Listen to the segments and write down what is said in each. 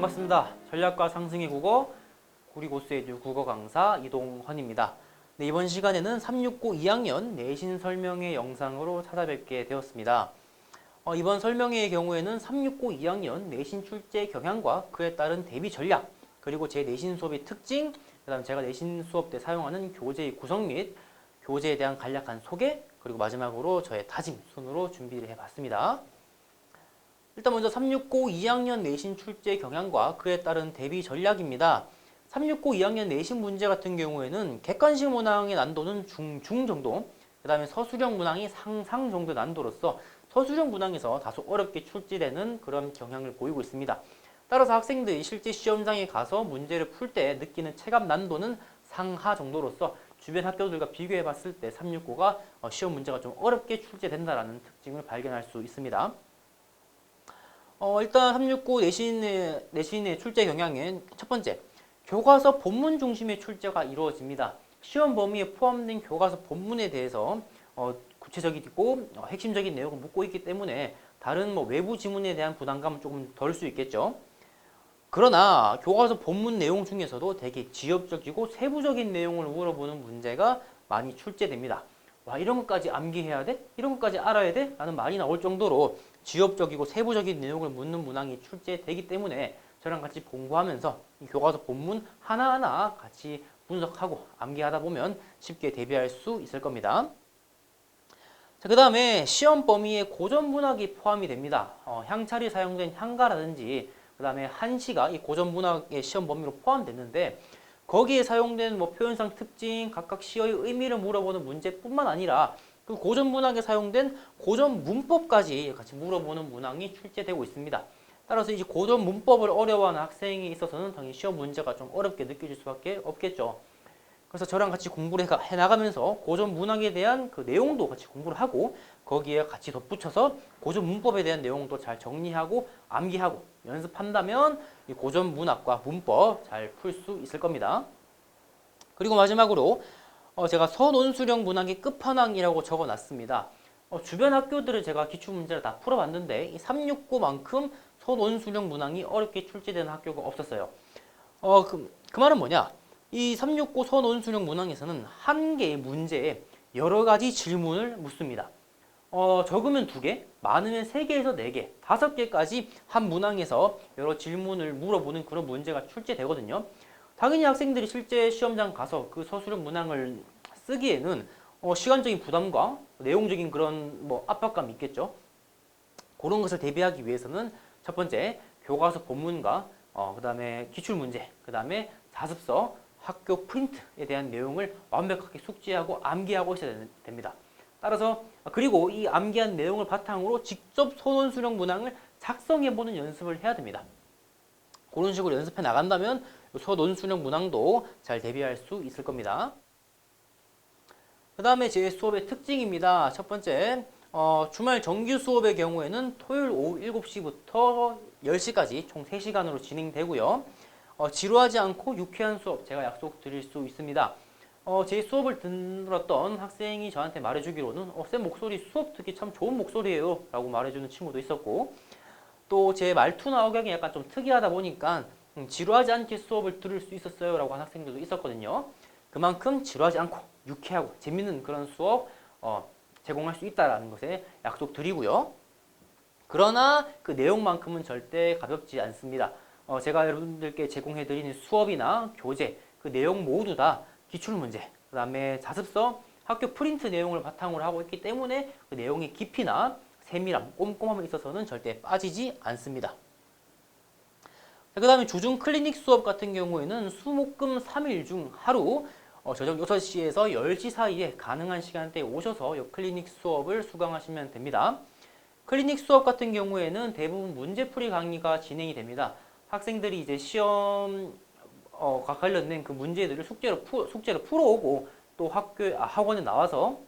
반갑습니다. 전략과 상승의 국어, 구리고스에듀 국어 강사 이동헌입니다. 네, 이번 시간에는 369 2학년 내신 설명회 영상으로 찾아뵙게 되었습니다. 이번 설명회의 경우에는 369 2학년 내신 출제 경향과 그에 따른 대비 전략, 그리고 제 내신 수업의 특징, 그 다음 제가 내신 수업 때 사용하는 교재의 구성 및 교재에 대한 간략한 소개, 그리고 마지막으로 저의 다짐 순으로 준비를 해봤습니다. 일단 먼저 369 2학년 내신 출제 경향과 그에 따른 대비 전략입니다. 369 2학년 내신 문제 같은 경우에는 객관식 문항의 난도는 중 정도, 그 다음에 서술형 문항이 상상 정도 난도로서 서술형 문항에서 다소 어렵게 출제되는 그런 경향을 보이고 있습니다. 따라서 학생들이 실제 시험장에 가서 문제를 풀 때 느끼는 체감 난도는 상하 정도로서 주변 학교들과 비교해 봤을 때 369가 시험 문제가 좀 어렵게 출제된다는 특징을 발견할 수 있습니다. 일단 369 내신의 출제 경향은 첫 번째, 교과서 본문 중심의 출제가 이루어집니다. 시험 범위에 포함된 교과서 본문에 대해서 구체적이고 핵심적인 내용을 묻고 있기 때문에 다른 외부 지문에 대한 부담감은 조금 덜 수 있겠죠. 그러나 교과서 본문 내용 중에서도 되게 지엽적이고 세부적인 내용을 물어보는 문제가 많이 출제됩니다. 와, 이런 것까지 암기해야 돼? 이런 것까지 알아야 돼? 라는 말이 나올 정도로 지엽적이고 세부적인 내용을 묻는 문항이 출제되기 때문에 저랑 같이 공부하면서 이 교과서 본문 하나하나 같이 분석하고 암기하다 보면 쉽게 대비할 수 있을 겁니다. 자, 그 다음에 시험 범위에 고전 문학이 포함이 됩니다. 향찰이 사용된 향가라든지 그 다음에 한시가 이 고전 문학의 시험 범위로 포함됐는데 거기에 사용된 표현상 특징, 각각 시어의 의미를 물어보는 문제뿐만 아니라 그 고전 문학에 사용된 고전 문법까지 같이 물어보는 문항이 출제되고 있습니다. 따라서 이제 고전 문법을 어려워하는 학생에 있어서는 당연히 시험 문제가 좀 어렵게 느껴질 수밖에 없겠죠. 그래서 저랑 같이 공부를 해나가면서 고전 문학에 대한 그 내용도 같이 공부를 하고 거기에 같이 덧붙여서 고전 문법에 대한 내용도 잘 정리하고 암기하고 연습한다면 이 고전 문학과 문법 잘 풀 수 있을 겁니다. 그리고 마지막으로 제가 선원수령 문학의 끝판왕이라고 적어놨습니다. 주변 학교들을 제가 기출문제를 다 풀어봤는데 이 369만큼 선원수령 문항이 어렵게 출제되는 학교가 없었어요. 그 말은 뭐냐? 이 369 선원수령 문항에서는 한 개의 문제에 여러 가지 질문을 묻습니다. 적으면 2개, 많으면 3개에서 4개, 5개까지 한 문항에서 여러 질문을 물어보는 그런 문제가 출제되거든요. 당연히 학생들이 실제 시험장 가서 그 서술형 문항을 쓰기에는 시간적인 부담과 내용적인 그런 압박감이 있겠죠. 그런 것을 대비하기 위해서는 첫 번째, 교과서 본문과 그 다음에 기출문제, 그 다음에 자습서, 학교 프린트에 대한 내용을 완벽하게 숙지하고 암기하고 있어야 됩니다. 따라서 그리고 이 암기한 내용을 바탕으로 직접 선원수령 문항을 작성해보는 연습을 해야 됩니다. 그런 식으로 연습해 나간다면 선원수령 문항도 잘 대비할 수 있을 겁니다. 그 다음에 제 수업의 특징입니다. 첫 번째, 주말 정규 수업의 경우에는 토요일 오후 7시부터 10시까지 총 3시간으로 진행되고요. 지루하지 않고 유쾌한 수업 제가 약속드릴 수 있습니다. 제 수업을 들었던 학생이 저한테 말해주기로는 쌤 목소리 수업 듣기 참 좋은 목소리예요 라고 말해주는 친구도 있었고 또 제 말투나 억양이 약간 좀 특이하다 보니까 지루하지 않게 수업을 들을 수 있었어요 라고 하는 학생들도 있었거든요. 그만큼 지루하지 않고 유쾌하고 재밌는 그런 수업 제공할 수 있다는 것에 약속드리고요. 그러나 그 내용만큼은 절대 가볍지 않습니다. 제가 여러분들께 제공해드리는 수업이나 교재 그 내용 모두 다 기출문제, 그 다음에 자습서, 학교 프린트 내용을 바탕으로 하고 있기 때문에 그 내용의 깊이나 세밀함, 꼼꼼함에 있어서는 절대 빠지지 않습니다. 그 다음에 주중 클리닉 수업 같은 경우에는 수목금 3일 중 하루 저녁 6시에서 10시 사이에 가능한 시간대에 오셔서 이 클리닉 수업을 수강하시면 됩니다. 클리닉 수업 같은 경우에는 대부분 문제풀이 강의가 진행이 됩니다. 학생들이 이제 시험과 관련된 그 문제들을 숙제로 풀어오고 또 학원에 나와서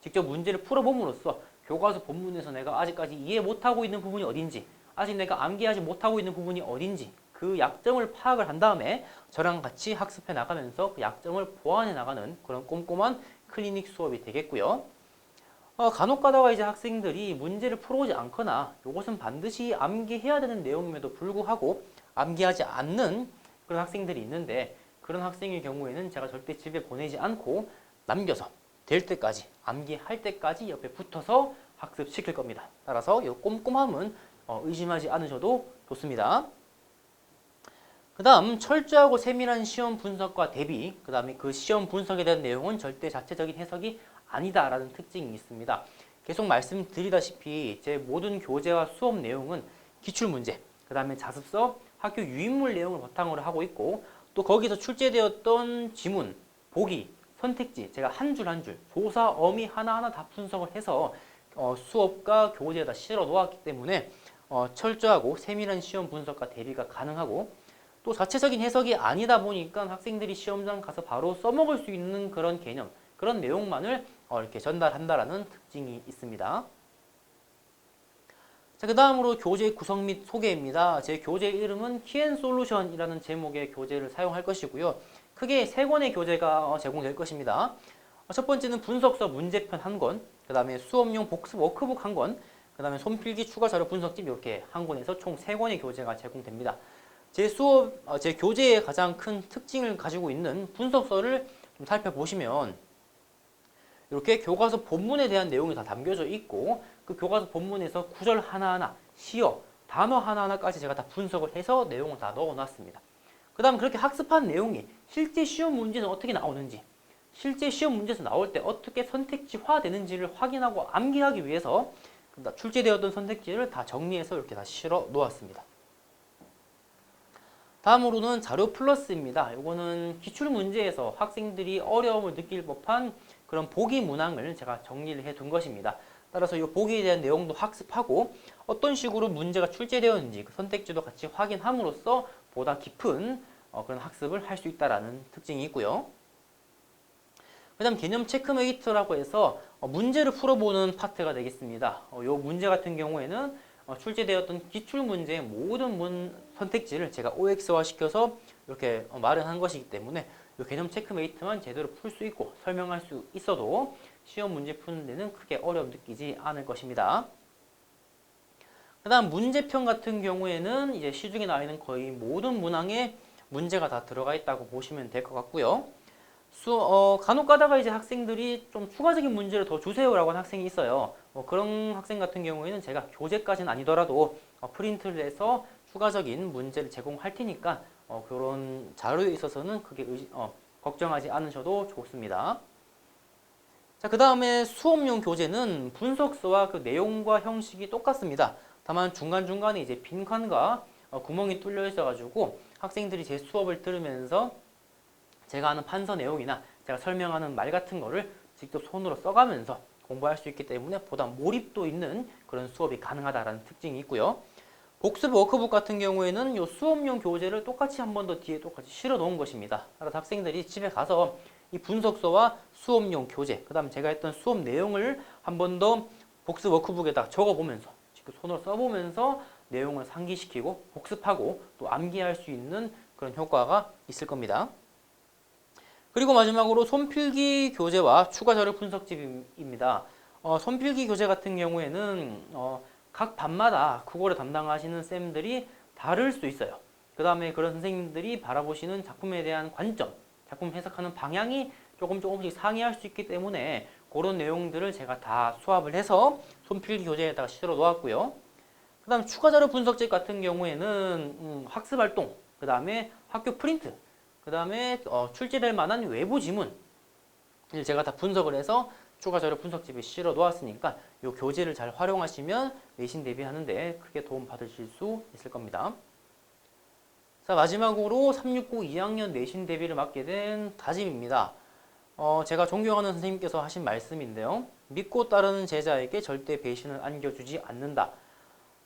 직접 문제를 풀어봄으로써 교과서 본문에서 내가 아직까지 이해 못하고 있는 부분이 어딘지, 아직 내가 암기하지 못하고 있는 부분이 어딘지 그 약점을 파악을 한 다음에 저랑 같이 학습해 나가면서 그 약점을 보완해 나가는 그런 꼼꼼한 클리닉 수업이 되겠고요. 간혹 가다가 이제 학생들이 문제를 풀어오지 않거나 이것은 반드시 암기해야 되는 내용임에도 불구하고 암기하지 않는 그런 학생들이 있는데, 그런 학생의 경우에는 제가 절대 집에 보내지 않고 남겨서 될 때까지, 암기할 때까지 옆에 붙어서 학습시킬 겁니다. 따라서 이 꼼꼼함은 의심하지 않으셔도 좋습니다. 그 다음 철저하고 세밀한 시험 분석과 대비, 그 다음에 그 시험 분석에 대한 내용은 절대 자체적인 해석이 아니다라는 특징이 있습니다. 계속 말씀드리다시피 제 모든 교재와 수업 내용은 기출문제, 그 다음에 자습서, 학교 유인물 내용을 바탕으로 하고 있고, 또 거기서 출제되었던 지문, 보기, 선택지 제가 한 줄 한 줄 조사, 어미 하나하나 다 분석을 해서 수업과 교재에다 실어 놓았기 때문에 철저하고 세밀한 시험 분석과 대비가 가능하고, 또 자체적인 해석이 아니다 보니까 학생들이 시험장 가서 바로 써먹을 수 있는 그런 개념, 그런 내용만을 이렇게 전달한다라는 특징이 있습니다. 자, 그 다음으로 교재 구성 및 소개입니다. 제 교재 이름은 키앤솔루션이라는 제목의 교재를 사용할 것이고요. 크게 3권의 교재가 제공될 것입니다. 첫 번째는 분석서 문제편 1권, 그 다음에 수업용 복습 워크북 1권, 그 다음에 손필기 추가 자료 분석집 이렇게 1권에서 총 3권의 교재가 제공됩니다. 제 교재의 가장 큰 특징을 가지고 있는 분석서를 좀 살펴보시면 이렇게 교과서 본문에 대한 내용이 다 담겨져 있고, 그 교과서 본문에서 구절 하나하나, 시어, 단어 하나하나까지 제가 다 분석을 해서 내용을 다 넣어놨습니다. 그 다음 그렇게 학습한 내용이 실제 시험 문제는 어떻게 나오는지, 실제 시험 문제에서 나올 때 어떻게 선택지화 되는지를 확인하고 암기하기 위해서 출제되었던 선택지를 다 정리해서 이렇게 다 실어 놓았습니다. 다음으로는 자료 플러스입니다. 이거는 기출문제에서 학생들이 어려움을 느낄 법한 그런 보기 문항을 제가 정리를 해 둔 것입니다. 따라서 이 보기에 대한 내용도 학습하고 어떤 식으로 문제가 출제되었는지 그 선택지도 같이 확인함으로써 보다 깊은 그런 학습을 할 수 있다는 특징이 있고요. 그 다음 개념 체크메이트라고 해서 문제를 풀어보는 파트가 되겠습니다. 이 문제 같은 경우에는 출제되었던 기출문제의 모든 선택지를 제가 OX화 시켜서 이렇게 마련한 것이기 때문에 이 개념 체크메이트만 제대로 풀 수 있고 설명할 수 있어도 시험 문제 푸는 데는 크게 어려움 느끼지 않을 것입니다. 그 다음 문제편 같은 경우에는 이제 시중에 나와 있는 거의 모든 문항에 문제가 다 들어가 있다고 보시면 될 것 같고요. 간혹 가다가 이제 학생들이 좀 추가적인 문제를 더 주세요라고 하는 학생이 있어요. 그런 학생 같은 경우에는 제가 교재까지는 아니더라도 프린트를 해서 추가적인 문제를 제공할 테니까 그런 자료에 있어서는 크게 걱정하지 않으셔도 좋습니다. 자, 그 다음에 수업용 교재는 분석서와 그 내용과 형식이 똑같습니다. 다만 중간중간에 이제 빈칸과 구멍이 뚫려 있어가지고 학생들이 제 수업을 들으면서 제가 하는 판서 내용이나 제가 설명하는 말 같은 거를 직접 손으로 써가면서 공부할 수 있기 때문에 보다 몰입도 있는 그런 수업이 가능하다는 특징이 있고요. 복습 워크북 같은 경우에는 이 수업용 교재를 똑같이 한 번 더 뒤에 똑같이 실어 놓은 것입니다. 따라서 학생들이 집에 가서 이 분석서와 수업용 교재, 그 다음 제가 했던 수업 내용을 한 번 더 복습 워크북에다 적어보면서 직접 손으로 써보면서 내용을 상기시키고 복습하고 또 암기할 수 있는 그런 효과가 있을 겁니다. 그리고 마지막으로 손필기 교재와 추가 자료 분석집입니다. 손필기 교재 같은 경우에는 각 반마다 국어를 담당하시는 쌤들이 다를 수 있어요. 그 다음에 그런 선생님들이 바라보시는 작품에 대한 관점, 작품 해석하는 방향이 조금씩 상이할 수 있기 때문에 그런 내용들을 제가 다 수합을 해서 손필기 교재에다가 실어 놓았고요. 그 다음 추가 자료 분석집 같은 경우에는 학습활동, 그 다음에 학교 프린트, 그 다음에 출제될 만한 외부 지문 제가 다 분석을 해서 추가 자료 분석집에 실어 놓았으니까 이 교재를 잘 활용하시면 내신 대비하는데 크게 도움 받으실 수 있을 겁니다. 자, 마지막으로 369 2학년 내신 대비를 맡게 된 다짐입니다. 제가 존경하는 선생님께서 하신 말씀인데요. 믿고 따르는 제자에게 절대 배신을 안겨주지 않는다.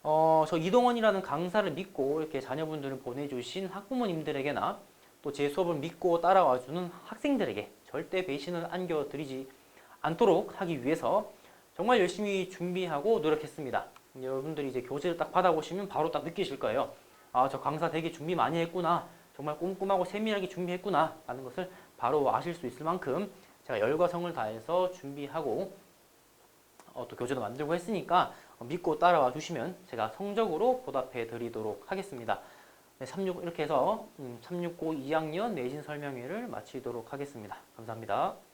저 이동원이라는 강사를 믿고 이렇게 자녀분들을 보내주신 학부모님들에게나 또 제 수업을 믿고 따라와주는 학생들에게 절대 배신을 안겨드리지 않도록 하기 위해서 정말 열심히 준비하고 노력했습니다. 여러분들이 이제 교재를 딱 받아보시면 바로 딱 느끼실 거예요. 아, 저 강사 되게 준비 많이 했구나. 정말 꼼꼼하고 세밀하게 준비했구나. 라는 것을 바로 아실 수 있을 만큼 제가 열과 성을 다해서 준비하고 또 교재도 만들고 했으니까 믿고 따라와 주시면 제가 성적으로 보답해 드리도록 하겠습니다. 네, 36 이렇게 해서 369 2학년 내신 설명회를 마치도록 하겠습니다. 감사합니다.